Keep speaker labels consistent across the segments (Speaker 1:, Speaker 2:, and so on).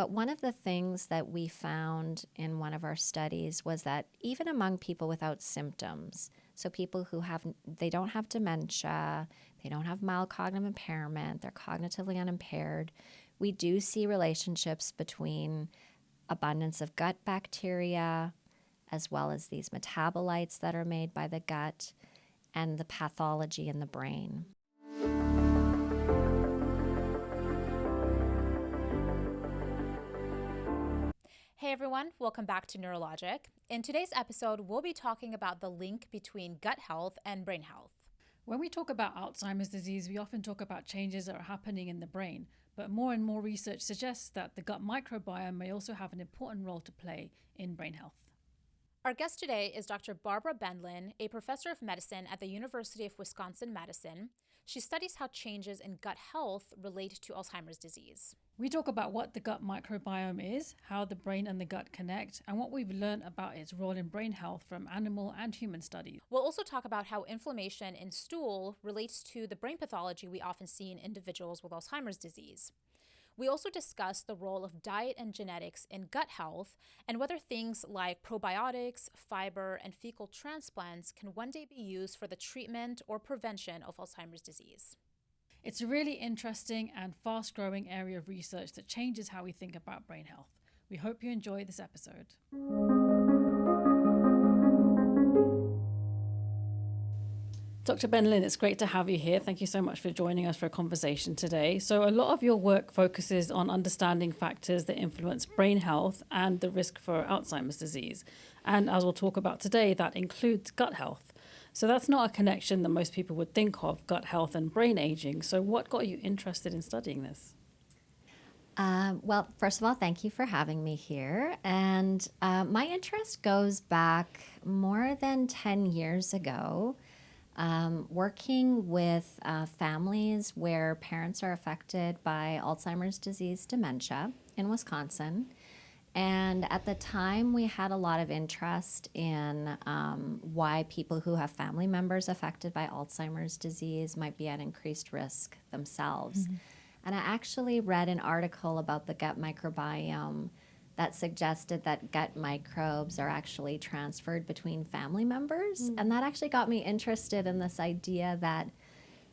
Speaker 1: But one of the things that we found in one of our studies was that even among people without symptoms, so people who they don't have dementia, they don't have mild cognitive impairment, they're cognitively unimpaired, we do see relationships between abundance of gut bacteria, as well as these metabolites that are made by the gut, and the pathology in the brain.
Speaker 2: Hey everyone, welcome back to Neurologic. In today's episode, we'll be talking about the link between gut health and brain health.
Speaker 3: When we talk about Alzheimer's disease, we often talk about changes that are happening in the brain, but more and more research suggests that the gut microbiome may also have an important role to play in brain health.
Speaker 2: Our guest today is Dr. Barbara Bendlin, a professor of medicine at the University of Wisconsin-Madison. She studies how changes in gut health relate to Alzheimer's disease.
Speaker 3: We talk about what the gut microbiome is, how the brain and the gut connect, and what we've learned about its role in brain health from animal and human studies.
Speaker 2: We'll also talk about how inflammation in stool relates to the brain pathology we often see in individuals with Alzheimer's disease. We also discuss the role of diet and genetics in gut health and whether things like probiotics, fiber, and fecal transplants can one day be used for the treatment or prevention of Alzheimer's disease.
Speaker 3: It's a really interesting and fast-growing area of research that changes how we think about brain health. We hope you enjoy this episode. Dr. Bendlin, it's great to have you here. Thank you so much for joining us for a conversation today. So a lot of your work focuses on understanding factors that influence brain health and the risk for Alzheimer's disease. And as we'll talk about today, that includes gut health. So that's not a connection that most people would think of, gut health and brain aging. So what got you interested in studying this?
Speaker 1: Well, first of all, thank you for having me here. And my interest goes back more than 10 years ago, working with families where parents are affected by Alzheimer's disease dementia in Wisconsin. And at the time, we had a lot of interest in why people who have family members affected by Alzheimer's disease might be at increased risk themselves. Mm-hmm. And I actually read an article about the gut microbiome that suggested that gut microbes are actually transferred between family members. Mm-hmm. And that actually got me interested in this idea that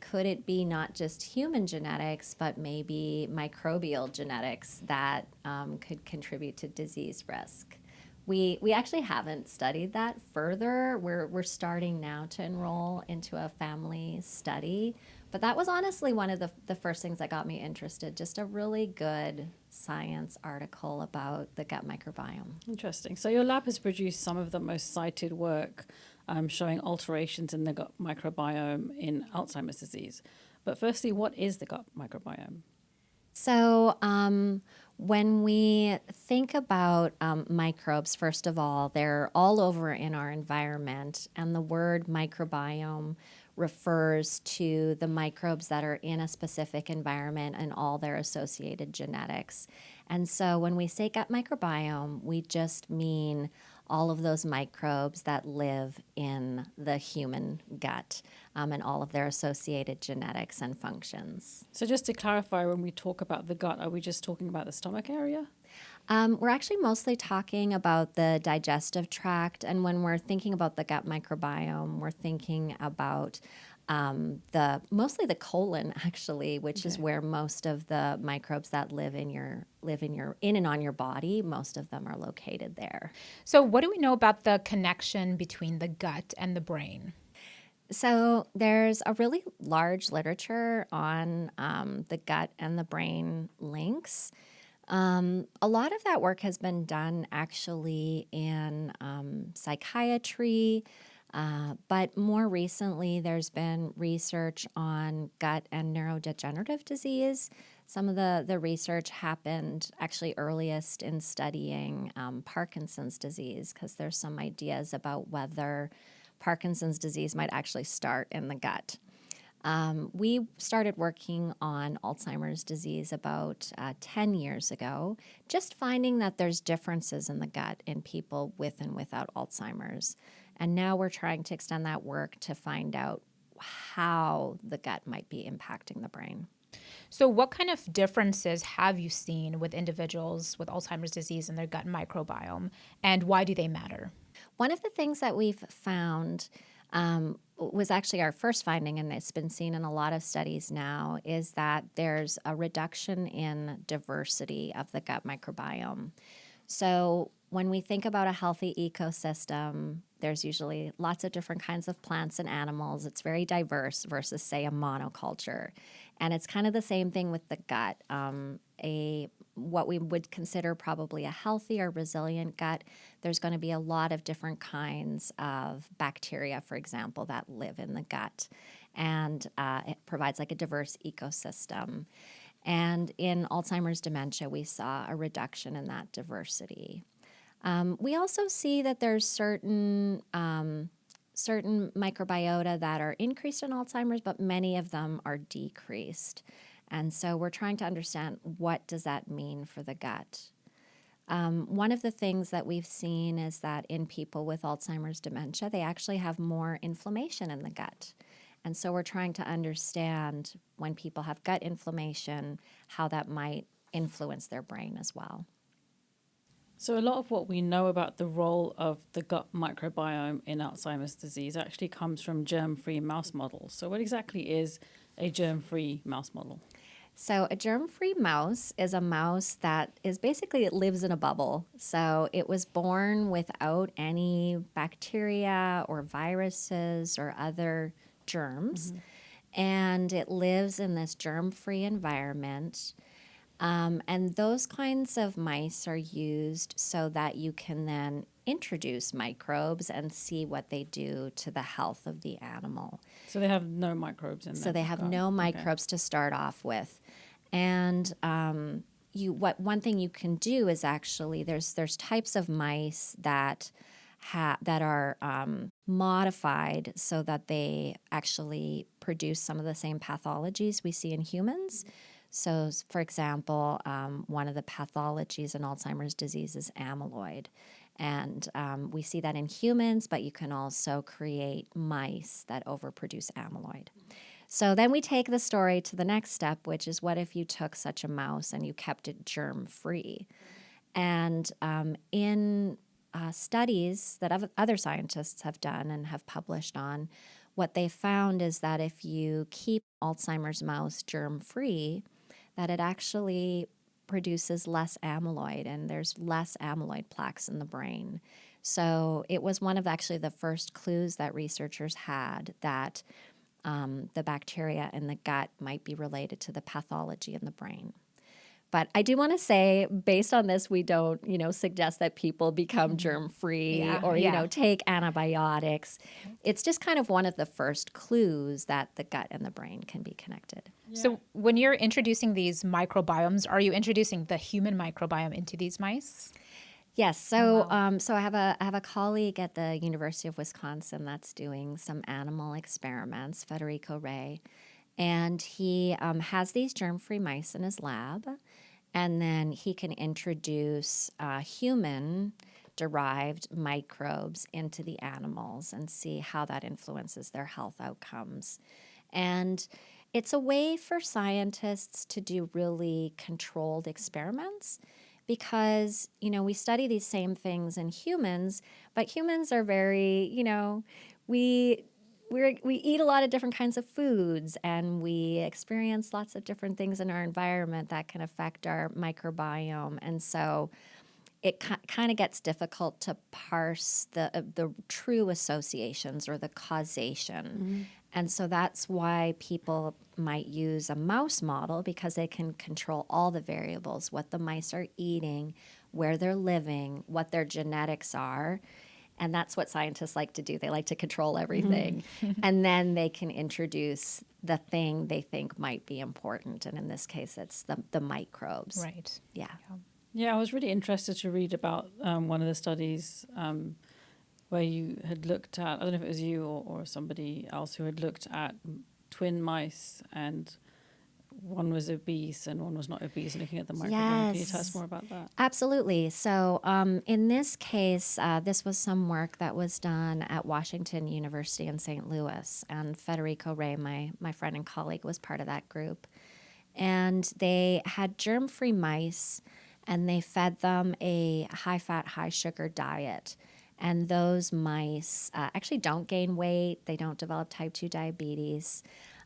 Speaker 1: could it be not just human genetics, but maybe microbial genetics that could contribute to disease risk? We actually haven't studied that further. We're starting now to enroll into a family study. But that was honestly one of the first things that got me interested, just a really good science article about the gut microbiome.
Speaker 3: Interesting. So your lab has produced some of the most cited work showing alterations in the gut microbiome in Alzheimer's disease. But firstly, what is the gut microbiome?
Speaker 1: So when we think about microbes, first of all, they're all over in our environment. And the word microbiome refers to the microbes that are in a specific environment and all their associated genetics. And so when we say gut microbiome, we just mean all of those microbes that live in the human gut and all of their associated genetics and functions.
Speaker 3: So just to clarify, when we talk about the gut, are we just talking about the stomach area?
Speaker 1: We're actually mostly talking about the digestive tract. And when we're thinking about the gut microbiome, we're thinking about mostly the colon, actually, which is where most of the microbes that live in and on your body, most of them are located there.
Speaker 2: So what do we know about the connection between the gut and the brain?
Speaker 1: So there's a really large literature on the gut and the brain links. A lot of that work has been done actually in psychiatry, but more recently there's been research on gut and neurodegenerative disease. Some of the research happened actually earliest in studying Parkinson's disease, because there's some ideas about whether Parkinson's disease might actually start in the gut. We started working on Alzheimer's disease about 10 years ago, just finding that there's differences in the gut in people with and without Alzheimer's. And now we're trying to extend that work to find out how the gut might be impacting the brain.
Speaker 2: So, what kind of differences have you seen with individuals with Alzheimer's disease in their gut microbiome, and why do they matter?
Speaker 1: One of the things that we've found was actually our first finding, and it's been seen in a lot of studies now, is that there's a reduction in diversity of the gut microbiome. So when we think about a healthy ecosystem, there's usually lots of different kinds of plants and animals. It's very diverse versus, say, a monoculture. And it's kind of the same thing with the gut. What we would consider probably a healthy or resilient gut, there's going to be a lot of different kinds of bacteria, for example, that live in the gut. And it provides like a diverse ecosystem. And in Alzheimer's dementia, we saw a reduction in that diversity. We also see that there's certain microbiota that are increased in Alzheimer's, but many of them are decreased. And so we're trying to understand, what does that mean for the gut? One of the things that we've seen is that in people with Alzheimer's dementia, they actually have more inflammation in the gut. And so we're trying to understand, when people have gut inflammation, how that might influence their brain as well.
Speaker 3: So a lot of what we know about the role of the gut microbiome in Alzheimer's disease actually comes from germ-free mouse models. So what exactly is a germ-free mouse model?
Speaker 1: So a germ-free mouse is a mouse that is basically, it lives in a bubble. So it was born without any bacteria or viruses or other germs. And it lives in this germ-free environment. And those kinds of mice are used so that you can then introduce microbes and see what they do to the health of the animal.
Speaker 3: So they have no microbes in there.
Speaker 1: So they have no microbes to start off with. And one thing you can do is actually, there's types of mice that are modified so that they actually produce some of the same pathologies we see in humans. So, for example, one of the pathologies in Alzheimer's disease is amyloid. And we see that in humans, but you can also create mice that overproduce amyloid. So then we take the story to the next step, which is, what if you took such a mouse and you kept it germ-free? And in studies that other scientists have done and have published on, what they found is that if you keep Alzheimer's mouse germ-free, that it actually produces less amyloid, and there's less amyloid plaques in the brain. So it was one of actually the first clues that researchers had that the bacteria in the gut might be related to the pathology in the brain. But I do want to say, based on this, we don't, suggest that people become germ-free or, take antibiotics. It's just kind of one of the first clues that the gut and the brain can be connected.
Speaker 2: Yeah. So when you're introducing these microbiomes, are you introducing the human microbiome into these mice?
Speaker 1: Yes. So, so I have a colleague at the University of Wisconsin that's doing some animal experiments, Federico Ray, and he has these germ-free mice in his lab, and then he can introduce human-derived microbes into the animals and see how that influences their health outcomes. And it's a way for scientists to do really controlled experiments, because, we study these same things in humans, but humans are very, we eat a lot of different kinds of foods, and we experience lots of different things in our environment that can affect our microbiome. And so it kind of gets difficult to parse the true associations or the causation. Mm-hmm. And so that's why people might use a mouse model, because they can control all the variables, what the mice are eating, where they're living, what their genetics are. And that's what scientists like to do. They like to control everything. Mm-hmm. And then they can introduce the thing they think might be important. And in this case, it's the microbes.
Speaker 2: Right.
Speaker 1: Yeah.
Speaker 3: Yeah, I was really interested to read about one of the studies where you had looked at, I don't know if it was you or somebody else who had looked at twin mice, and one was obese and one was not obese, and looking at the microbiome. Yes. Can you tell us more about that?
Speaker 1: Absolutely. So in this case, this was some work that was done at Washington University in St. Louis, and Federico Ray, my friend and colleague, was part of that group. And they had germ-free mice, and they fed them a high-fat, high-sugar diet. And those mice actually don't gain weight. They don't develop type 2 diabetes.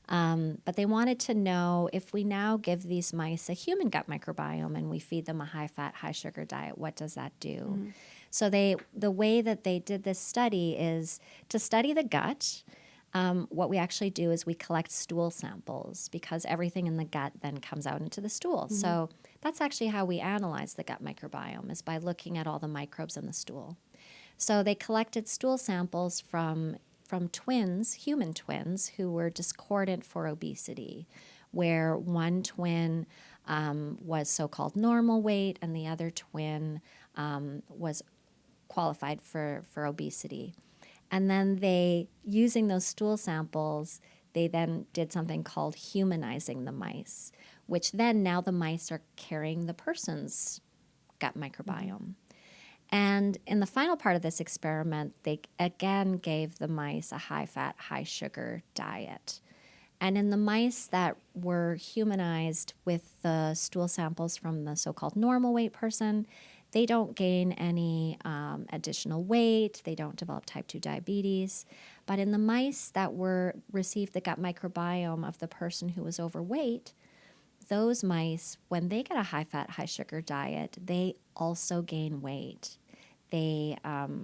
Speaker 1: But they wanted to know, if we now give these mice a human gut microbiome and we feed them a high-fat, high-sugar diet, what does that do? So the way that they did this study is to study the gut. What we actually do is we collect stool samples, because everything in the gut then comes out into the stool. So that's actually how we analyze the gut microbiome, is by looking at all the microbes in the stool. So they collected stool samples from twins, human twins, who were discordant for obesity, where one twin was so-called normal weight and the other twin was qualified for obesity. And then they, using those stool samples, they then did something called humanizing the mice, which then now the mice are carrying the person's gut microbiome. And in the final part of this experiment, they again gave the mice a high-fat, high-sugar diet. And in the mice that were humanized with the stool samples from the so-called normal weight person, they don't gain any additional weight. They don't develop type 2 diabetes. But in the mice that received the gut microbiome of the person who was overweight, those mice, when they get a high-fat, high-sugar diet, they also gain weight. They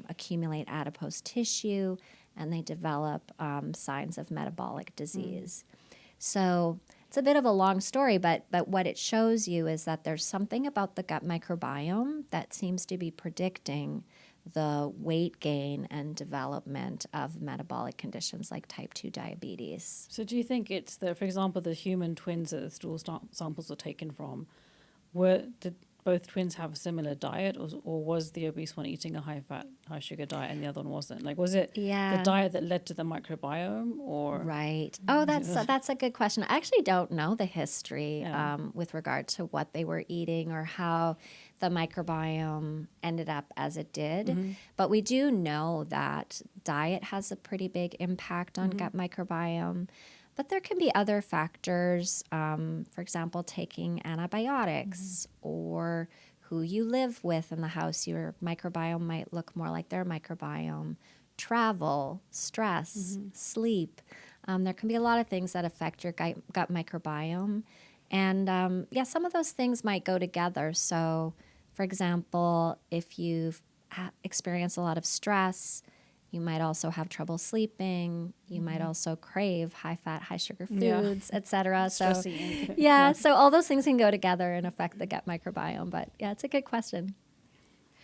Speaker 1: accumulate adipose tissue, and they develop signs of metabolic disease. So it's a bit of a long story, but what it shows you is that there's something about the gut microbiome that seems to be predicting the weight gain and development of metabolic conditions like type 2 diabetes.
Speaker 3: So do you think it's for example, the human twins that the stool samples were taken from, did both twins have a similar diet, or was the obese one eating a high-fat, high-sugar diet and the other one wasn't? Like, was it the diet that led to the microbiome, or?
Speaker 1: Right. Oh, that's a good question. I actually don't know the history with regard to what they were eating or how the microbiome ended up as it did. But we do know that diet has a pretty big impact on gut microbiome. But there can be other factors, for example, taking antibiotics or who you live with in the house. Your microbiome might look more like their microbiome. Travel, stress, sleep. There can be a lot of things that affect your gut microbiome. And some of those things might go together. So, for example, if you've experienced a lot of stress, you might also have trouble sleeping. You might also crave high-fat, high-sugar foods, etc. So, so all those things can go together and affect the gut microbiome. But yeah, it's a good question.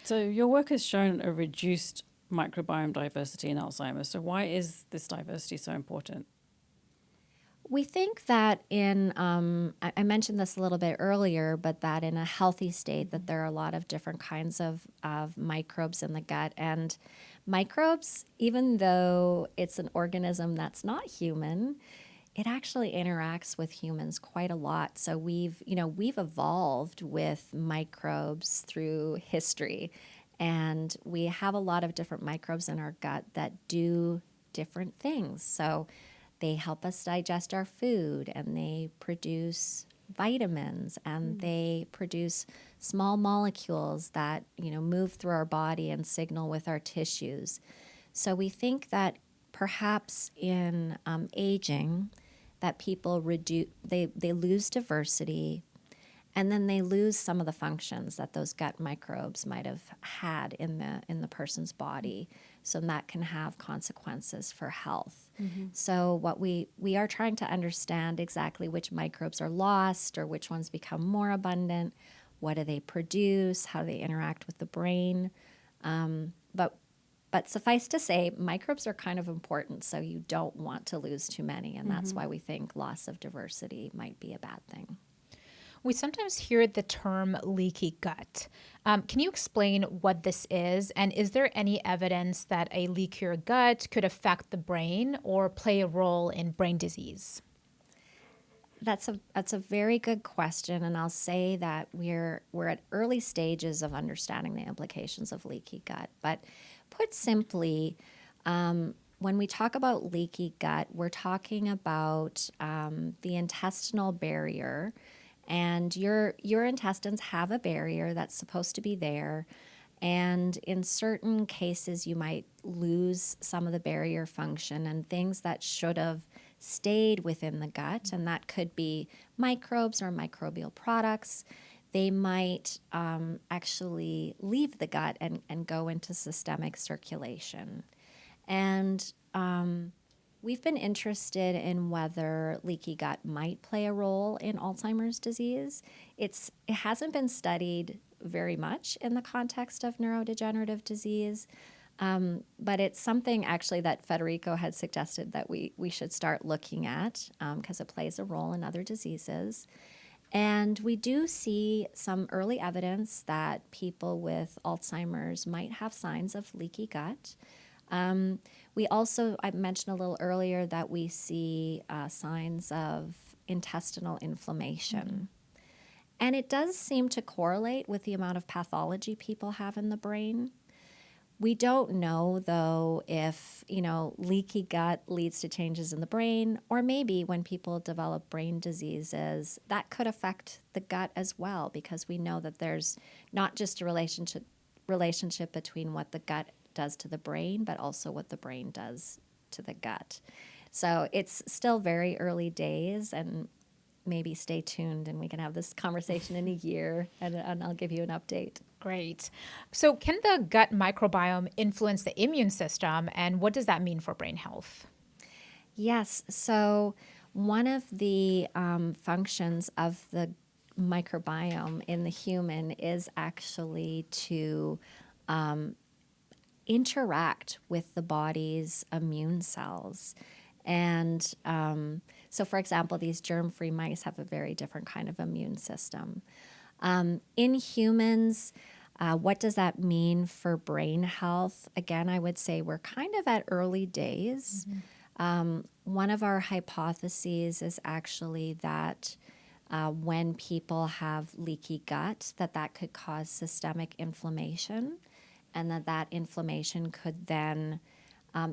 Speaker 3: So your work has shown a reduced microbiome diversity in Alzheimer's. So why is this diversity so important?
Speaker 1: We think that I mentioned this a little bit earlier, but that in a healthy state that there are a lot of different kinds of microbes in the gut. And microbes, even though it's an organism that's not human, it actually interacts with humans quite a lot. So we've evolved with microbes through history. And we have a lot of different microbes in our gut that do different things. So they help us digest our food, and they produce vitamins, and they produce small molecules that move through our body and signal with our tissues. So we think that perhaps in aging, that people they lose diversity, and then they lose some of the functions that those gut microbes might have had in the person's body. So that can have consequences for health. So what we are trying to understand exactly which microbes are lost or which ones become more abundant. What do they produce? How do they interact with the brain? But suffice to say, microbes are kind of important, so you don't want to lose too many, and that's why we think loss of diversity might be a bad thing.
Speaker 2: We sometimes hear the term leaky gut. Can you explain what this is? And is there any evidence that a leakier gut could affect the brain or play a role in brain disease?
Speaker 1: That's a very good question, and I'll say that we're at early stages of understanding the implications of leaky gut. But put simply, when we talk about leaky gut, we're talking about the intestinal barrier. And your intestines have a barrier that's supposed to be there. And in certain cases, you might lose some of the barrier function and things that should have stayed within the gut. And that could be microbes or microbial products. They might actually leave the gut and go into systemic circulation. And we've been interested in whether leaky gut might play a role in Alzheimer's disease. It hasn't been studied very much in the context of neurodegenerative disease, but it's something actually that Federico had suggested that we should start looking at because it plays a role in other diseases. And we do see some early evidence that people with Alzheimer's might have signs of leaky gut. We also, I mentioned a little earlier that we see signs of intestinal inflammation. And it does seem to correlate with the amount of pathology people have in the brain. We don't know, though, if, leaky gut leads to changes in the brain, or maybe when people develop brain diseases, that could affect the gut as well, because we know that there's not just a relationship between what the gut does to the brain, but also what the brain does to the gut. So it's still very early days, and maybe stay tuned and we can have this conversation in a year and I'll give you an update.
Speaker 2: Great. So can the gut microbiome influence the immune system, and what does that mean for brain health?
Speaker 1: Yes. So one of the functions of the microbiome in the human is actually to interact with the body's immune cells. And so, for example, these germ-free mice have a very different kind of immune system. In humans, what does that mean for brain health? Again, I would say we're kind of at early days. One of our hypotheses is actually that when people have leaky gut, that could cause systemic inflammation, and that inflammation could then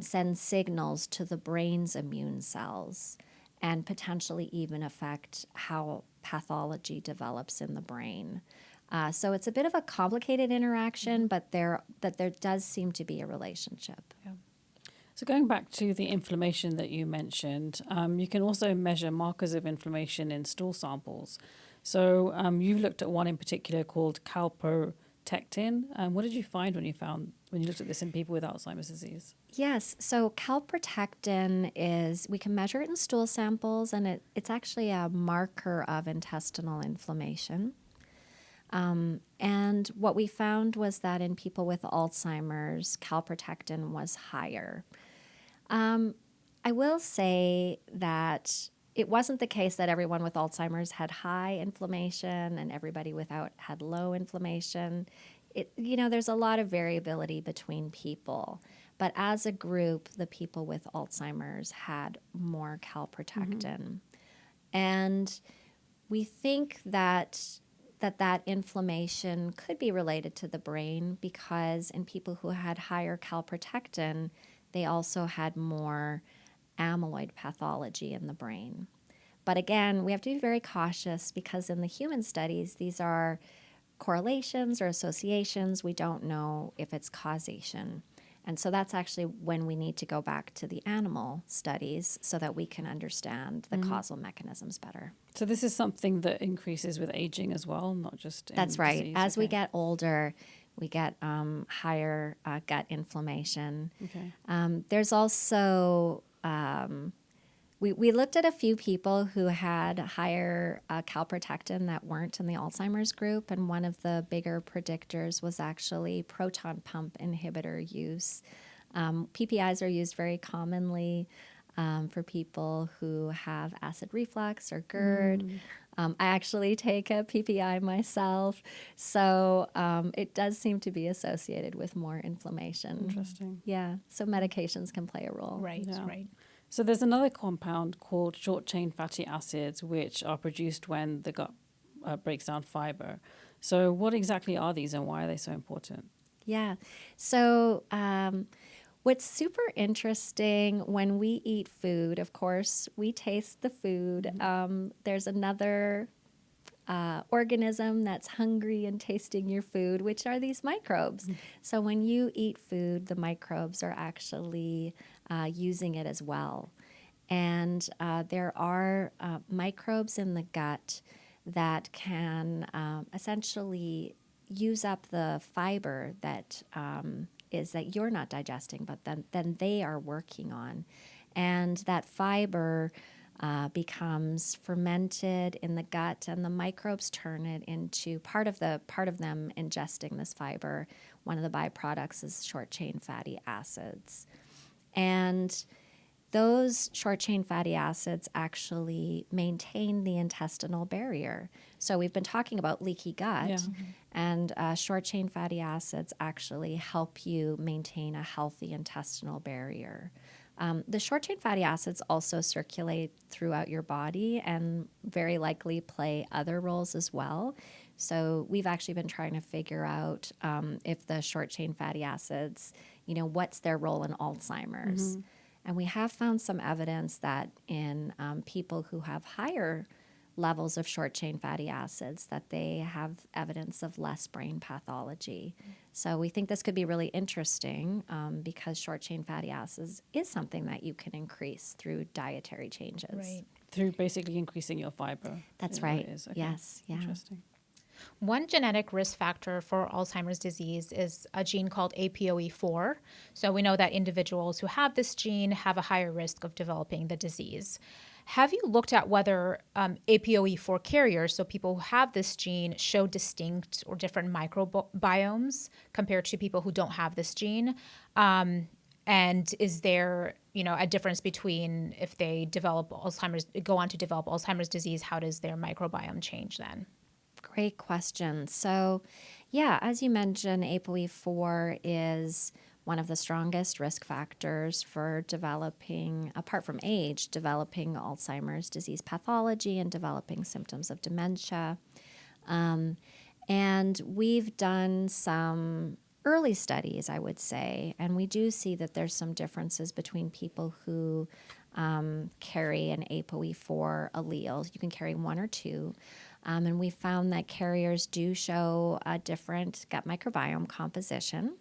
Speaker 1: send signals to the brain's immune cells and potentially even affect how pathology develops in the brain. So it's a bit of a complicated interaction, but there does seem to be a relationship.
Speaker 3: Yeah. So going back to the inflammation that you mentioned, you can also measure markers of inflammation in stool samples. So you've looked at one in particular called calprotectin. What did you find when you looked at this in people with Alzheimer's disease?
Speaker 1: Yes, so calprotectin we can measure it in stool samples, and it's actually a marker of intestinal inflammation. And what we found was that in people with Alzheimer's, calprotectin was higher. I will say that it wasn't the case that everyone with Alzheimer's had high inflammation and everybody without had low inflammation. There's a lot of variability between people. But as a group, the people with Alzheimer's had more calprotectin. And we think that inflammation could be related to the brain, because in people who had higher calprotectin, they also had more amyloid pathology in the brain. But again, we have to be very cautious, because in the human studies, these are correlations or associations. We don't know if it's causation. And so that's actually when we need to go back to the animal studies so that we can understand the causal mechanisms better.
Speaker 3: So this is something that increases with aging as well, not just in
Speaker 1: That's right.
Speaker 3: disease.
Speaker 1: As we get older, we get higher gut inflammation.
Speaker 3: Okay.
Speaker 1: There's also, we looked at a few people who had higher calprotectin that weren't in the Alzheimer's group, and one of the bigger predictors was actually proton pump inhibitor use. PPIs are used very commonly for people who have acid reflux or GERD. I actually take a PPI myself, so it does seem to be associated with more inflammation.
Speaker 3: Interesting.
Speaker 1: Yeah, so medications can play a role.
Speaker 2: Right,
Speaker 3: Yeah.
Speaker 2: right.
Speaker 3: So there's another compound called short-chain fatty acids, which are produced when the gut breaks down fiber. So what exactly are these, and why are they so important?
Speaker 1: Yeah, so What's super interesting when we eat food, of course, we taste the food. There's another organism that's hungry and tasting your food, which are these microbes. So when you eat food, the microbes are actually using it as well. And there are microbes in the gut that can essentially use up the fiber that is that you're not digesting, but then they are working on. And that fiber becomes fermented in the gut, and the microbes turn it into part of them ingesting this fiber. One of the byproducts is short chain fatty acids, and those short chain fatty acids actually maintain the intestinal barrier. So we've been talking about leaky gut,
Speaker 3: Yeah.
Speaker 1: and short chain fatty acids actually help you maintain a healthy intestinal barrier. The short chain fatty acids also circulate throughout your body and very likely play other roles as well. So we've actually been trying to figure out if the short chain fatty acids, what's their role in Alzheimer's. And we have found some evidence that in people who have higher levels of short chain fatty acids, that they have evidence of less brain pathology. So we think this could be really interesting because short chain fatty acids is something that you can increase through dietary changes.
Speaker 2: Right.
Speaker 3: Through basically increasing your fiber.
Speaker 1: That's
Speaker 3: is what
Speaker 1: right.
Speaker 3: it is. Okay.
Speaker 1: Yes. Yeah.
Speaker 3: Interesting.
Speaker 2: One genetic risk factor for Alzheimer's disease is a gene called APOE4. So we know that individuals who have this gene have a higher risk of developing the disease. Have you looked at whether APOE4 carriers, so people who have this gene, show distinct or different microbiomes compared to people who don't have this gene? And is there, a difference between if they go on to develop Alzheimer's disease, how does their microbiome change then?
Speaker 1: Great question. So, yeah, as you mentioned, APOE4 is one of the strongest risk factors for developing, apart from age, developing Alzheimer's disease pathology and developing symptoms of dementia. And we've done some early studies, I would say, and we do see that there's some differences between people who carry an APOE4 allele. You can carry one or two. And we found that carriers do show a different gut microbiome composition.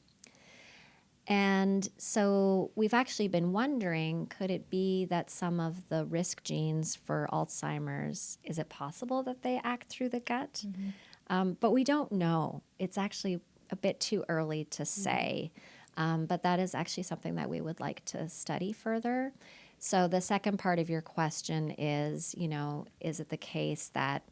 Speaker 1: And so we've actually been wondering, could it be that some of the risk genes for Alzheimer's, is it possible that they act through the gut? But we don't know. It's actually a bit too early to say. But that is actually something that we would like to study further. So the second part of your question is, is it the case that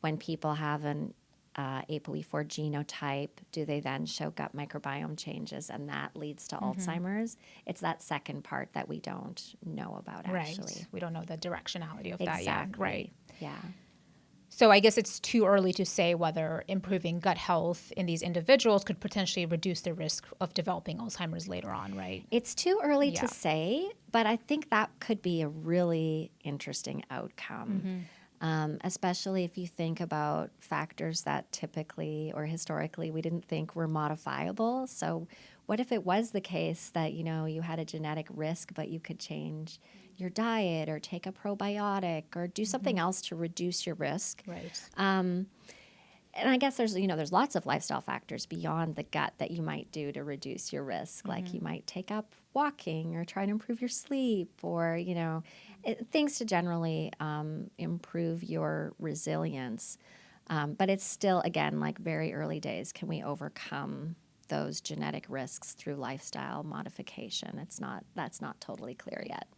Speaker 1: when people have an APOE4 genotype, do they then show gut microbiome changes and that leads to Alzheimer's? It's that second part that we don't know about, actually.
Speaker 2: Right. We don't know the directionality of that yet.
Speaker 1: Exactly.
Speaker 2: Right.
Speaker 1: Yeah.
Speaker 2: So I guess it's too early to say whether improving gut health in these individuals could potentially reduce the risk of developing Alzheimer's later on, right?
Speaker 1: It's too early
Speaker 2: Yeah.
Speaker 1: to say, but I think that could be a really interesting outcome. Especially if you think about factors that typically or historically we didn't think were modifiable. So what if it was the case that, you had a genetic risk, but you could change your diet or take a probiotic or do something else to reduce your risk?
Speaker 2: Right.
Speaker 1: And I guess there's lots of lifestyle factors beyond the gut that you might do to reduce your risk. Like you might take up walking or try to improve your sleep or, things to generally improve your resilience. But it's still, again, like very early days. Can we overcome those genetic risks through lifestyle modification? That's not totally clear yet.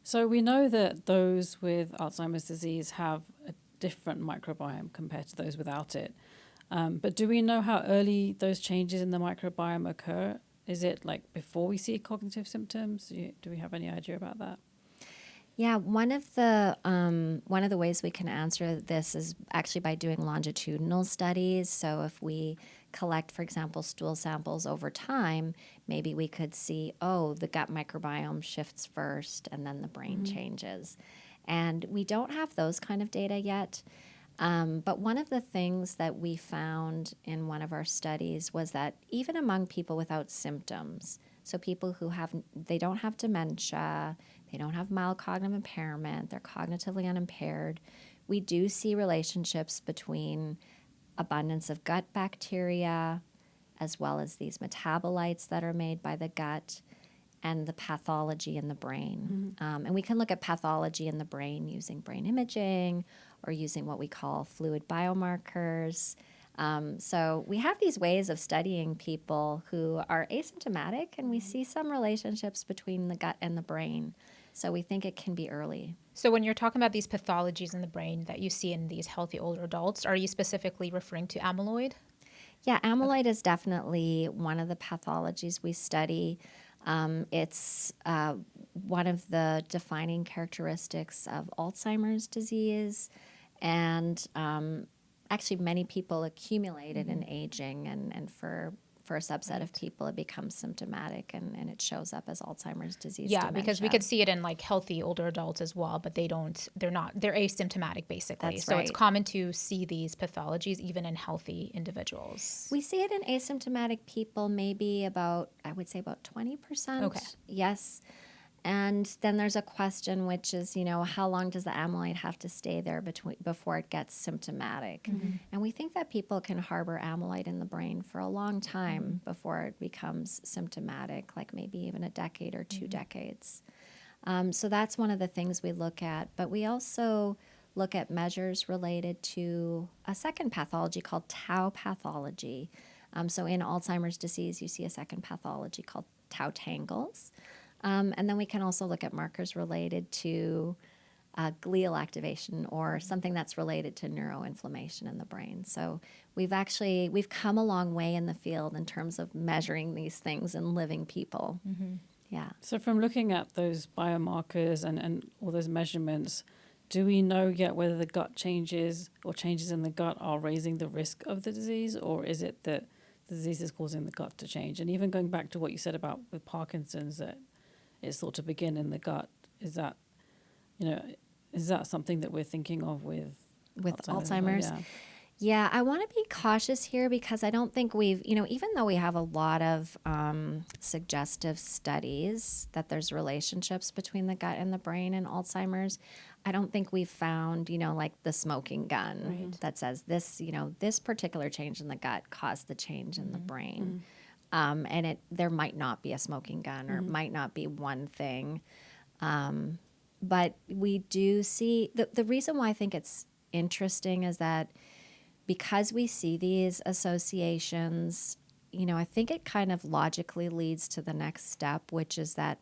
Speaker 3: So we know that those with Alzheimer's disease have a different microbiome compared to those without it. But do we know how early those changes in the microbiome occur? Is it like before we see cognitive symptoms? Do we have any idea about that?
Speaker 1: Yeah, one of the ways we can answer this is actually by doing longitudinal studies. So if we collect, for example, stool samples over time, maybe we could see, the gut microbiome shifts first and then the brain changes. And we don't have those kind of data yet. But one of the things that we found in one of our studies was that even among people without symptoms, so people who they don't have dementia, they don't have mild cognitive impairment, they're cognitively unimpaired, we do see relationships between abundance of gut bacteria, as well as these metabolites that are made by the gut, and the pathology in the brain. And we can look at pathology in the brain using brain imaging or using what we call fluid biomarkers. So we have these ways of studying people who are asymptomatic, and we see some relationships between the gut and the brain. So we think it can be early.
Speaker 2: So when you're talking about these pathologies in the brain that you see in these healthy older adults, are you specifically referring to amyloid?
Speaker 1: Yeah, amyloid is definitely one of the pathologies we study. It's one of the defining characteristics of Alzheimer's disease, and actually many people accumulate it in aging, and for a subset of people it becomes symptomatic, and it shows up as Alzheimer's disease.
Speaker 2: Yeah,
Speaker 1: dementia.
Speaker 2: because we could see it in like healthy older adults as well, but they're asymptomatic basically.
Speaker 1: That's
Speaker 2: so
Speaker 1: right.
Speaker 2: It's common to see these pathologies even in healthy individuals.
Speaker 1: We see it in asymptomatic people, maybe I would say about 20%.
Speaker 2: Okay.
Speaker 1: Yes. And then there's a question, which is, how long does the amyloid have to stay there before it gets symptomatic? And we think that people can harbor amyloid in the brain for a long time before it becomes symptomatic, like maybe even a decade or 2 decades. So that's one of the things we look at. But we also look at measures related to a second pathology called tau pathology. So in Alzheimer's disease, you see a second pathology called tau tangles. And then we can also look at markers related to glial activation, or something that's related to neuroinflammation in the brain. So we've come a long way in the field in terms of measuring these things in living people. Yeah.
Speaker 3: So from looking at those biomarkers and all those measurements, do we know yet whether the gut changes or changes in the gut are raising the risk of the disease, or is it that the disease is causing the gut to change? And even going back to what you said about with Parkinson's, that it's thought to begin in the gut, is that something that we're thinking of with
Speaker 1: Alzheimer's?
Speaker 3: Yeah.
Speaker 1: Yeah, I want to be cautious here because I don't think we've, even though we have a lot of suggestive studies that there's relationships between the gut and the brain and Alzheimer's, I don't think we've found, like the smoking gun that says this, this particular change in the gut caused the change in the brain. And there might not be a smoking gun, or it might not be one thing. But we do see, the reason why I think it's interesting is that because we see these associations, I think it kind of logically leads to the next step, which is that,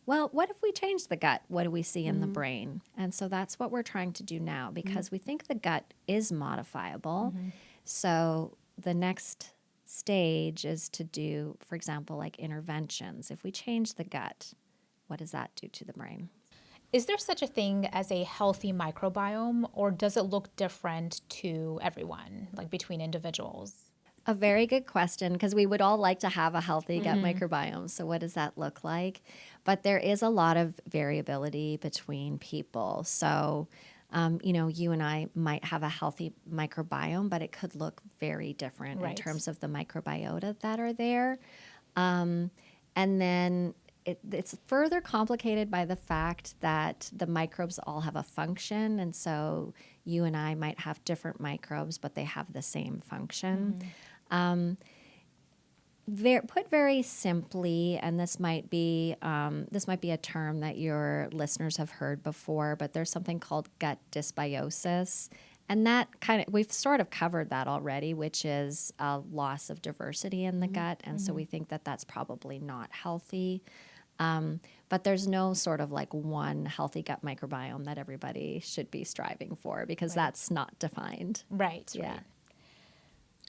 Speaker 1: well, what if we change the gut? What do we see in the brain? And so that's what we're trying to do now, because we think the gut is modifiable. So the next stage is to do, for example, like interventions. If we change the gut, what does that do to the brain?
Speaker 2: Is there such a thing as a healthy microbiome, or does it look different to everyone, like between individuals?
Speaker 1: A very good question, because we would all like to have a healthy gut microbiome. So what does that look like? But there is a lot of variability between people. So, you and I might have a healthy microbiome, but it could look very different in terms of the microbiota that are there. And then it's further complicated by the fact that the microbes all have a function. And so you and I might have different microbes, but they have the same function. Put very simply, and this might be a term that your listeners have heard before, but there's something called gut dysbiosis. And that we've sort of covered that already, which is a loss of diversity in the gut. And so we think that that's probably not healthy. But there's no sort of like one healthy gut microbiome that everybody should be striving for, because that's not defined.
Speaker 2: Right.
Speaker 1: Yeah.
Speaker 2: Right.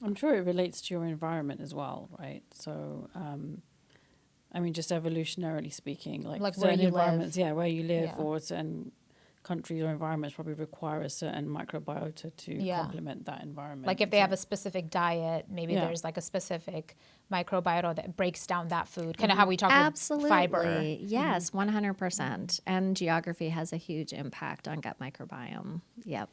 Speaker 3: I'm sure it relates to your environment as well, right? So, just evolutionarily speaking, like
Speaker 2: where
Speaker 3: certain
Speaker 2: you
Speaker 3: environments,
Speaker 2: live.
Speaker 3: where you live,
Speaker 2: Yeah.
Speaker 3: or certain countries or environments probably require a certain microbiota to complement that environment.
Speaker 2: Like if they have a specific diet, maybe
Speaker 3: Yeah.
Speaker 2: there's like a specific microbiota that breaks down that food. Kind of how we talk
Speaker 1: Absolutely.
Speaker 2: with fiber.
Speaker 1: Yes, 100%. And geography has a huge impact on gut microbiome. Yep.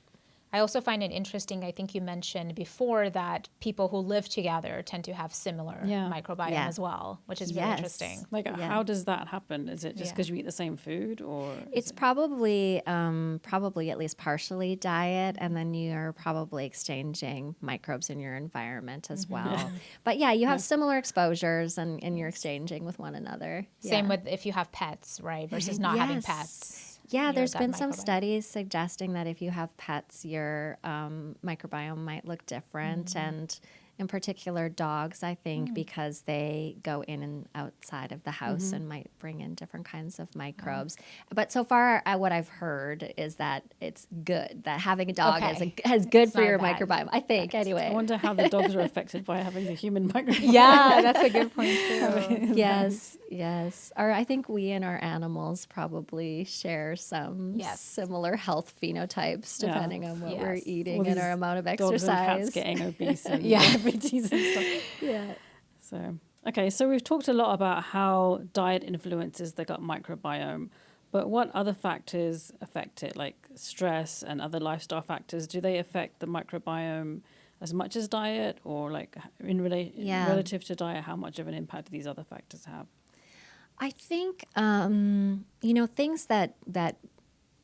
Speaker 2: I also find it interesting, I think you mentioned before that people who live together tend to have similar microbiome
Speaker 1: Yeah.
Speaker 2: as well, which is really interesting.
Speaker 3: Like,
Speaker 1: Yeah.
Speaker 3: how does that happen? Is it just because you eat the same food, or
Speaker 1: It's probably at least partially diet, and then you're probably exchanging microbes in your environment as well. But yeah, you have similar exposures, and you're exchanging with one another.
Speaker 2: Same
Speaker 1: Yeah.
Speaker 2: with if you have pets, right, versus not having pets.
Speaker 1: Yeah,
Speaker 2: your
Speaker 1: there's
Speaker 2: gut
Speaker 1: been some
Speaker 2: microbiome.
Speaker 1: studies suggesting that if you have pets, your microbiome might look different. And in particular, dogs, I think, because they go in and outside of the house and might bring in different kinds of microbes. But so far, what I've heard is that it's good, that having a dog is good
Speaker 2: It's
Speaker 1: for
Speaker 2: not
Speaker 1: your
Speaker 2: bad.
Speaker 1: microbiome, I think, anyway.
Speaker 3: I wonder how the dogs are affected by having the human microbiome.
Speaker 2: Yeah, that's a good point too.
Speaker 1: Yes. Or I think we and our animals probably share some similar health phenotypes depending on what we're eating
Speaker 3: All
Speaker 1: and
Speaker 3: these
Speaker 1: our amount of
Speaker 3: dogs and cats
Speaker 1: exercise.
Speaker 3: getting obese and diabetes and stuff.
Speaker 1: Yeah.
Speaker 3: So, okay, so we've talked a lot about how diet influences the gut microbiome, but what other factors affect it, like stress and other lifestyle factors? Do they affect the microbiome as much as diet, or like relative to diet, how much of an impact do these other factors have?
Speaker 1: I think, things that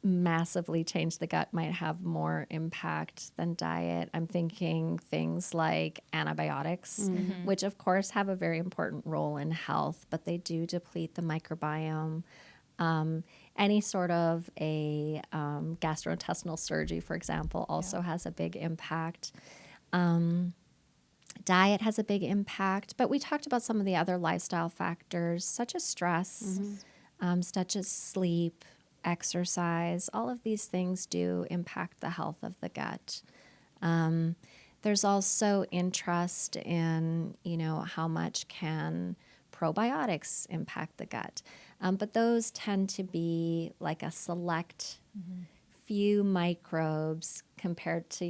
Speaker 1: massively change the gut might have more impact than diet. I'm thinking things like antibiotics, which of course have a very important role in health, but they do deplete the microbiome. Any sort of a gastrointestinal surgery, for example, also has a big impact. Diet has a big impact, but we talked about some of the other lifestyle factors, such as stress, such as sleep, exercise. All of these things do impact the health of the gut. There's also interest in, how much can probiotics impact the gut. But those tend to be like a select few microbes compared to,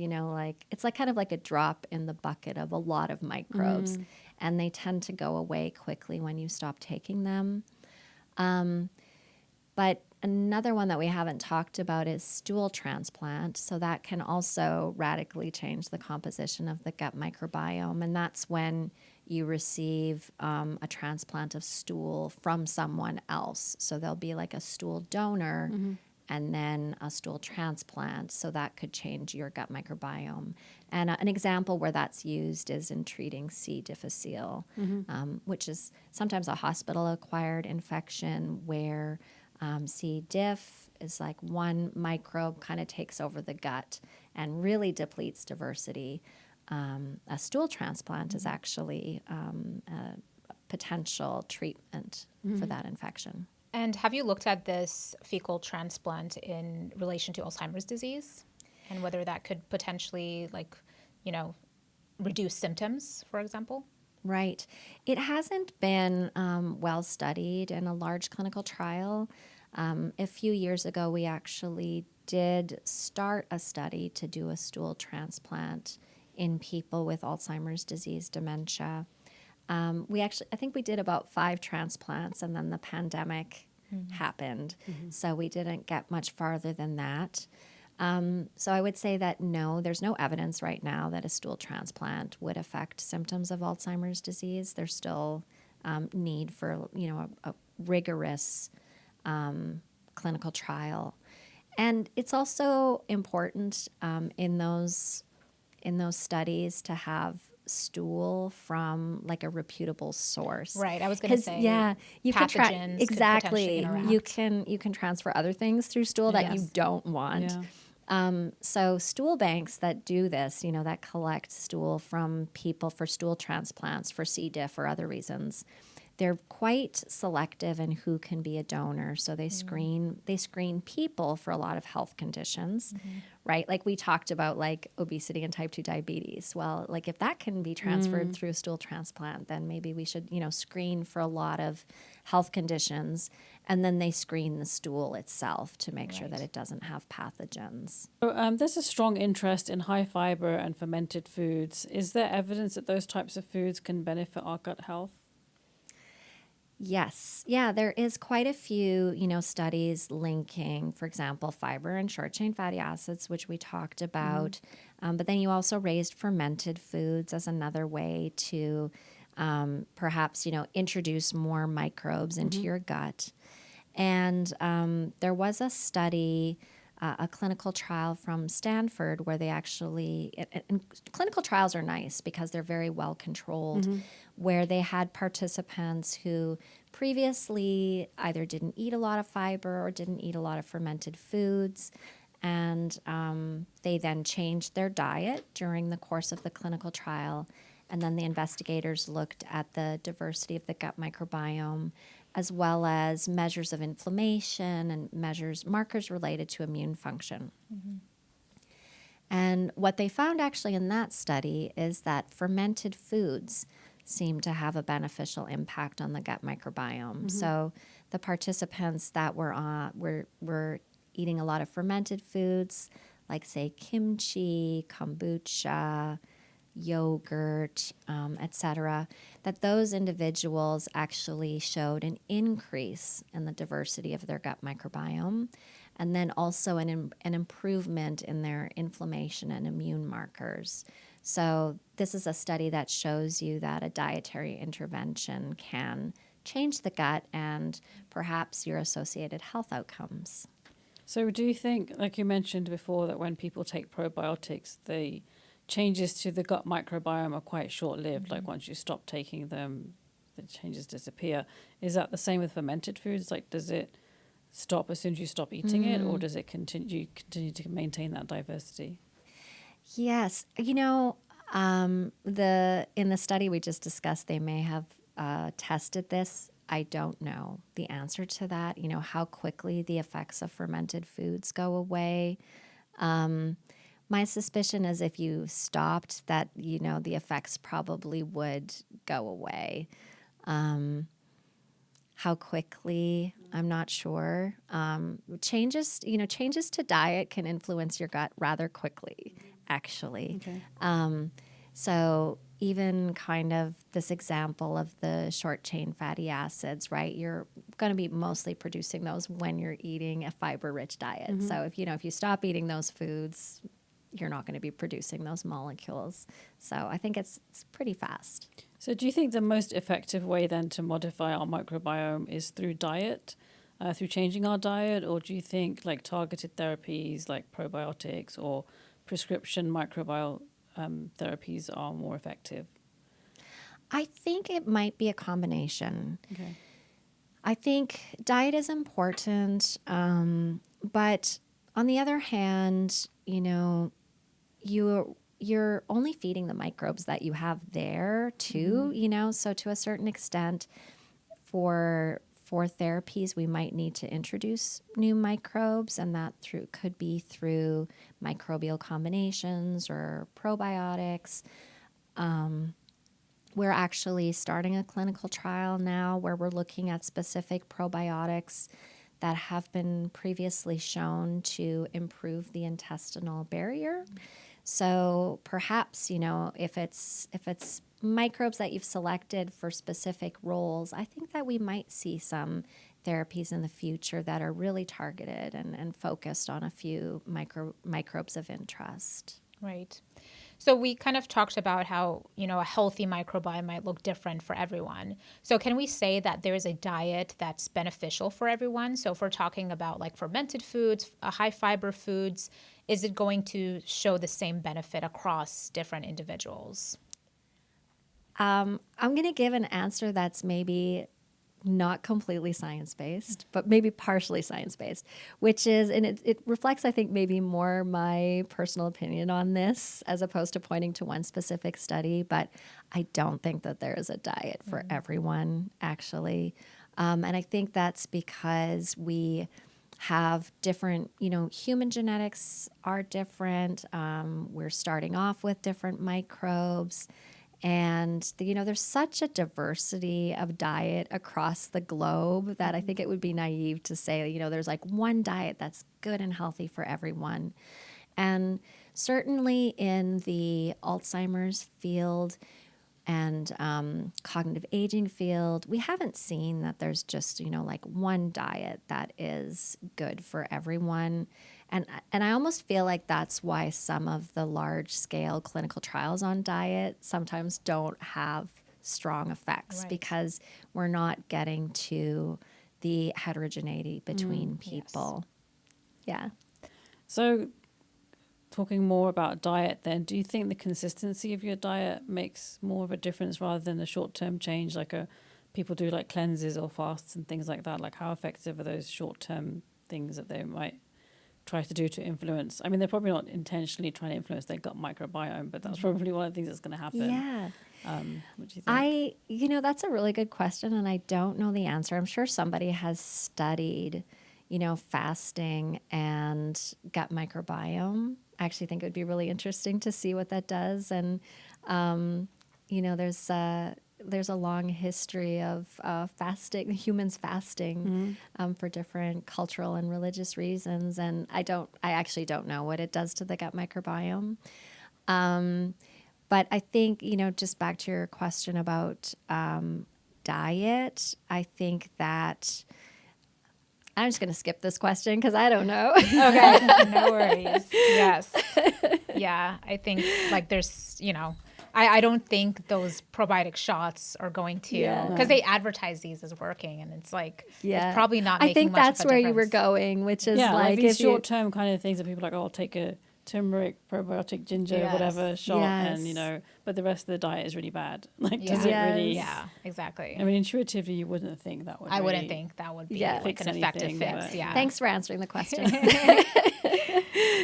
Speaker 1: it's like kind of like a drop in the bucket of a lot of microbes. And they tend to go away quickly when you stop taking them. But another one that we haven't talked about is stool transplant. So that can also radically change the composition of the gut microbiome. And that's when you receive a transplant of stool from someone else. So there'll be like a stool donor and then a stool transplant. So that could change your gut microbiome. And an example where that's used is in treating C. difficile, which is sometimes a hospital-acquired infection where C. diff is like one microbe kind of takes over the gut and really depletes diversity. A stool transplant is actually a potential treatment for that infection.
Speaker 2: And have you looked at this fecal transplant in relation to Alzheimer's disease and whether that could potentially, reduce symptoms, for example?
Speaker 1: Right. It hasn't been well studied in a large clinical trial. A few years ago, we actually did start a study to do a stool transplant in people with Alzheimer's disease, dementia. I think we did about 5 transplants, and then the pandemic happened. So we didn't get much farther than that. So I would say that no, there's no evidence right now that a stool transplant would affect symptoms of Alzheimer's disease. There's still need for a rigorous clinical trial, and it's also important in those studies to have stool from like a reputable source.
Speaker 2: Right. I was going to say,
Speaker 1: you
Speaker 2: pathogens
Speaker 1: exactly.
Speaker 2: could potentially interact.
Speaker 1: You can transfer other things through stool that you don't want.
Speaker 3: Yeah.
Speaker 1: So stool banks that do this, that collect stool from people for stool transplants for C. diff or other reasons, they're quite selective in who can be a donor. So they screen people for a lot of health conditions, right? Like we talked about like obesity and type 2 diabetes. Well, like if that can be transferred through a stool transplant, then maybe we should, screen for a lot of health conditions. And then they screen the stool itself to make sure that it doesn't have pathogens.
Speaker 3: So, there's a strong interest in high fiber and fermented foods. Is there evidence that those types of foods can benefit our gut health?
Speaker 1: Yes. Yeah, there is quite a few, studies linking, for example, fiber and short chain fatty acids, which we talked about. But then you also raised fermented foods as another way to perhaps, introduce more microbes into your gut. And there was a study, a clinical trial from Stanford where they actually, and clinical trials are nice because they're very well controlled, where they had participants who previously either didn't eat a lot of fiber or didn't eat a lot of fermented foods. And they then changed their diet during the course of the clinical trial. And then the investigators looked at the diversity of the gut microbiome, as well as measures of inflammation and markers related to immune function. And what they found actually in that study is that fermented foods seem to have a beneficial impact on the gut microbiome. So the participants that were eating a lot of fermented foods, like say kimchi, kombucha, yogurt, etc., that those individuals actually showed an increase in the diversity of their gut microbiome, and then also an improvement in their inflammation and immune markers. So this is a study that shows you that a dietary intervention can change the gut and perhaps your associated health outcomes.
Speaker 3: So do you think, like you mentioned before, that when people take probiotics, the changes to the gut microbiome are quite short-lived? Like once you stop taking them, the changes disappear. Is that the same with fermented foods? Like, does it stop as soon as you stop eating it, or does it continue to maintain that diversity?
Speaker 1: Yes, in the study we just discussed, they may have tested this. I don't know the answer to that. How quickly the effects of fermented foods go away. My suspicion is if you stopped, that the effects probably would go away. How quickly, I'm not sure. Changes to diet can influence your gut rather quickly, actually.
Speaker 3: Okay.
Speaker 1: So even kind of this example of the short chain fatty acids, right? You're going to be mostly producing those when you're eating a fiber-rich diet. So if you stop eating those foods, you're not going to be producing those molecules. So I think it's pretty fast.
Speaker 3: So do you think the most effective way then to modify our microbiome is through diet, through changing our diet, or do you think like targeted therapies like probiotics or prescription microbiome therapies are more effective?
Speaker 1: I think it might be a combination.
Speaker 3: Okay.
Speaker 1: I think diet is important, but on the other hand, you're only feeding the microbes that you have there too, so to a certain extent for therapies we might need to introduce new microbes, and that could be through microbial combinations or probiotics. We're actually starting a clinical trial now where we're looking at specific probiotics that have been previously shown to improve the intestinal barrier. So perhaps, if it's microbes that you've selected for specific roles, I think that we might see some therapies in the future that are really targeted and focused on a few microbes of interest.
Speaker 2: Right. So we kind of talked about how, a healthy microbiome might look different for everyone. So can we say that there is a diet that's beneficial for everyone? So if we're talking about like fermented foods, high fiber foods, is it going to show the same benefit across different individuals?
Speaker 1: I'm going to give an answer that's maybe not completely science-based, but maybe partially science-based, which is, and it reflects, I think, maybe more my personal opinion on this as opposed to pointing to one specific study, but I don't think that there is a diet for everyone, actually. And I think that's because we have different, human genetics are different. We're starting off with different microbes. And, there's such a diversity of diet across the globe that I think it would be naive to say, there's like one diet that's good and healthy for everyone. And certainly in the Alzheimer's field, and cognitive aging field, we haven't seen that there's just, like one diet that is good for everyone. And I almost feel like that's why some of the large scale clinical trials on diet sometimes don't have strong effects, because we're not getting to the heterogeneity between people. Yeah.
Speaker 3: So talking more about diet then, do you think the consistency of your diet makes more of a difference rather than a short-term change, like people do like cleanses or fasts and things like that? Like how effective are those short-term things that they might try to do to influence? I mean, they're probably not intentionally trying to influence their gut microbiome, but that's probably one of the things that's going to happen.
Speaker 1: Yeah.
Speaker 3: What do you think?
Speaker 1: That's a really good question, and I don't know the answer. I'm sure somebody has studied, fasting and gut microbiome. I actually think it would be really interesting to see what that does. And, there's a long history of fasting, humans fasting for different cultural and religious reasons. And I actually don't know what it does to the gut microbiome. But I think, just back to your question about diet, I think that I'm just going to skip this question because I don't know.
Speaker 2: Okay, no worries. Yes. Yeah, I think like there's, I don't think those probiotic shots are going to, because they advertise these as working, and it's like, it's probably not making
Speaker 1: I think
Speaker 2: much
Speaker 1: that's
Speaker 2: of a
Speaker 1: where
Speaker 2: difference.
Speaker 1: you were going, which is
Speaker 3: like these
Speaker 1: if
Speaker 3: short-term kind of things that people are like, oh, I'll take a turmeric, probiotic, ginger, whatever shot, and but the rest of the diet is really bad. Like, does it really?
Speaker 2: Yeah, exactly.
Speaker 3: I mean, intuitively, you wouldn't think that would.
Speaker 2: I wouldn't think that would be like an effective fix. Yeah.
Speaker 1: Thanks for answering the question.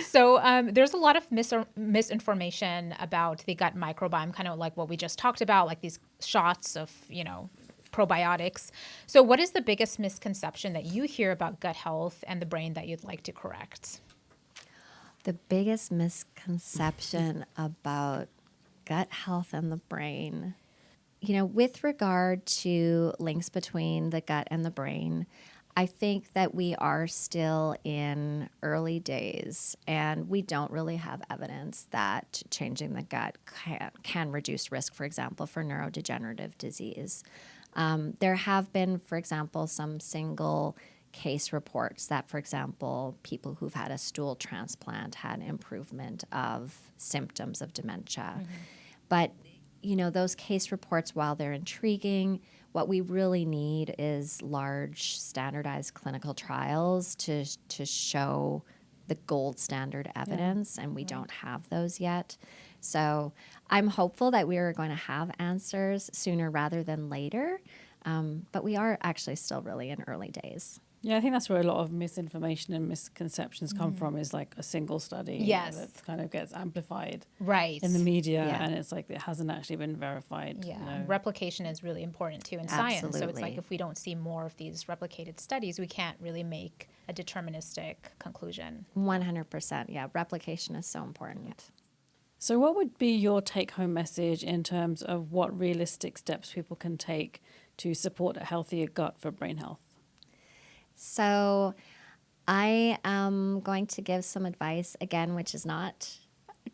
Speaker 2: So there's a lot of misinformation about the gut microbiome, kind of like what we just talked about, like these shots of, probiotics. So what is the biggest misconception that you hear about gut health and the brain that you'd like to correct?
Speaker 1: The biggest misconception about gut health and the brain, with regard to links between the gut and the brain, I think that we are still in early days, and we don't really have evidence that changing the gut can reduce risk, for example, for neurodegenerative disease. There have been, for example, some single case reports that, for example, people who've had a stool transplant had improvement of symptoms of dementia. But, those case reports, while they're intriguing, what we really need is large standardized clinical trials to show the gold standard evidence, and we don't have those yet. So I'm hopeful that we are going to have answers sooner rather than later, but we are actually still really in early days.
Speaker 3: Yeah, I think that's where a lot of misinformation and misconceptions come from, is like a single study that kind of gets amplified in the media, and it's like it hasn't actually been verified.
Speaker 2: Yeah, replication is really important too in science. So it's like if we don't see more of these replicated studies, we can't really make a deterministic conclusion.
Speaker 1: 100%, yeah, replication is so important.
Speaker 3: So what would be your take-home message in terms of what realistic steps people can take to support a healthier gut for brain health?
Speaker 1: So I am going to give some advice, again, which is not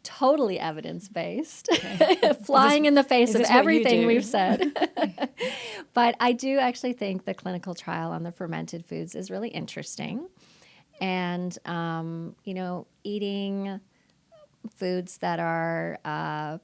Speaker 1: totally evidence-based, flying in the face of everything we've said. But I do actually think the clinical trial on the fermented foods is really interesting. And, eating foods that are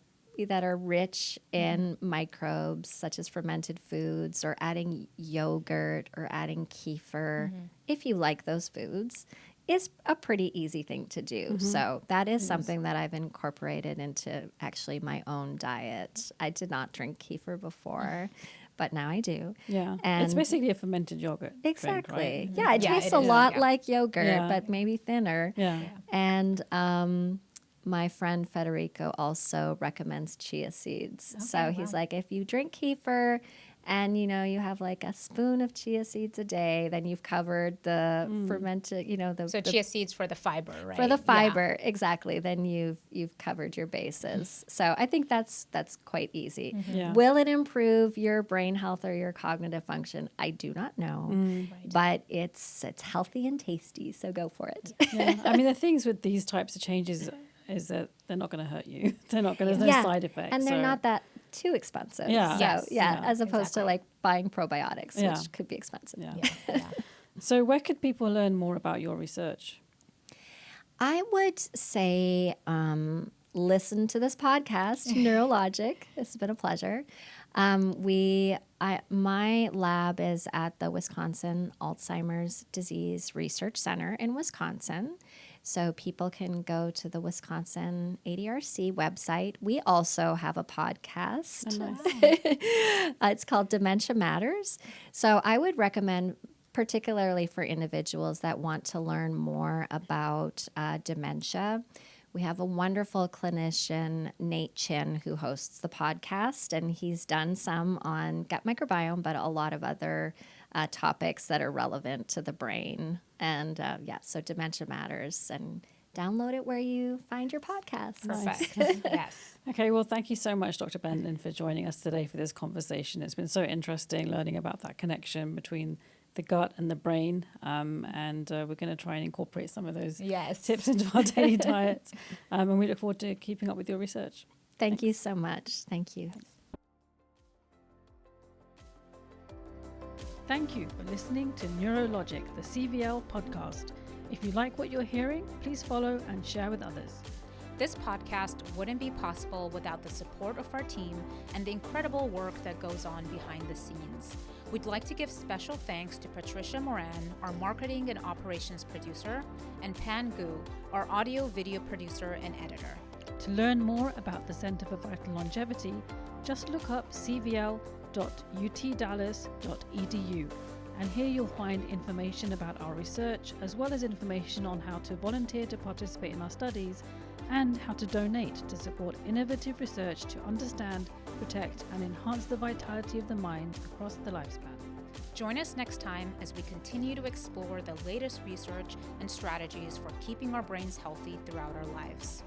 Speaker 1: rich in microbes, such as fermented foods, or adding yogurt or adding kefir, if you like those foods, is a pretty easy thing to do. So that is something that I've incorporated into actually my own diet. I did not drink kefir before, but now I do.
Speaker 3: Yeah,
Speaker 1: and
Speaker 3: it's basically a fermented yogurt.
Speaker 1: Exactly.
Speaker 3: Drink, right?
Speaker 1: Yeah, it tastes a lot like yogurt, but maybe thinner.
Speaker 3: Yeah.
Speaker 1: And my friend Federico also recommends chia seeds. So he's like, if you drink kefir and, you have like a spoon of chia seeds a day, then you've covered the fermented,
Speaker 2: So chia seeds for the fiber, right?
Speaker 1: For the fiber, exactly. Then you've covered your bases. So I think that's quite easy.
Speaker 3: Yeah.
Speaker 1: Will it improve your brain health or your cognitive function? I do not know, but it's healthy and tasty. So go for it.
Speaker 3: Yeah. I mean, the things with these types of changes is that they're not going to hurt you. They're not going to, there's no side effects.
Speaker 1: And they're not that too expensive.
Speaker 3: Yeah.
Speaker 1: So,
Speaker 2: Yes.
Speaker 3: Yeah.
Speaker 1: as opposed to
Speaker 2: Exactly.
Speaker 1: like buying probiotics,
Speaker 3: Yeah.
Speaker 1: which could be expensive.
Speaker 3: Yeah.
Speaker 2: Yeah.
Speaker 3: So where could people learn more about your research?
Speaker 1: I would say listen to this podcast, Neurologic. It's been a pleasure. My lab is at the Wisconsin Alzheimer's Disease Research Center in Wisconsin. So people can go to the Wisconsin ADRC website. We also have a podcast. It's called Dementia Matters. So I would recommend, particularly for individuals that want to learn more about dementia. We have a wonderful clinician, Nate Chin, who hosts the podcast, and he's done some on gut microbiome, but a lot of other topics that are relevant to the brain. And so Dementia Matters, and download it where you find your podcasts.
Speaker 2: Perfect. Yes.
Speaker 3: Okay, well, thank you so much, Dr. Bendlin, for joining us today for this conversation. It's been so interesting learning about that connection between the gut and the brain, and we're going to try and incorporate some of those tips into our daily diets, and we look forward to keeping up with your research.
Speaker 1: Thank you so much. Thank you.
Speaker 3: Thank you for listening to Neurologic, the CVL podcast. If you like what you're hearing, please follow and share with others.
Speaker 2: This podcast wouldn't be possible without the support of our team and the incredible work that goes on behind the scenes. We'd like to give special thanks to Patricia Moran, our marketing and operations producer, and Pan Gu, our audio-video producer and editor.
Speaker 3: To learn more about the Center for Vital Longevity, just look up cvl.utdallas.edu. And here you'll find information about our research, as well as information on how to volunteer to participate in our studies and how to donate to support innovative research to understand, protect, and enhance the vitality of the mind across the lifespan.
Speaker 2: Join us next time as we continue to explore the latest research and strategies for keeping our brains healthy throughout our lives.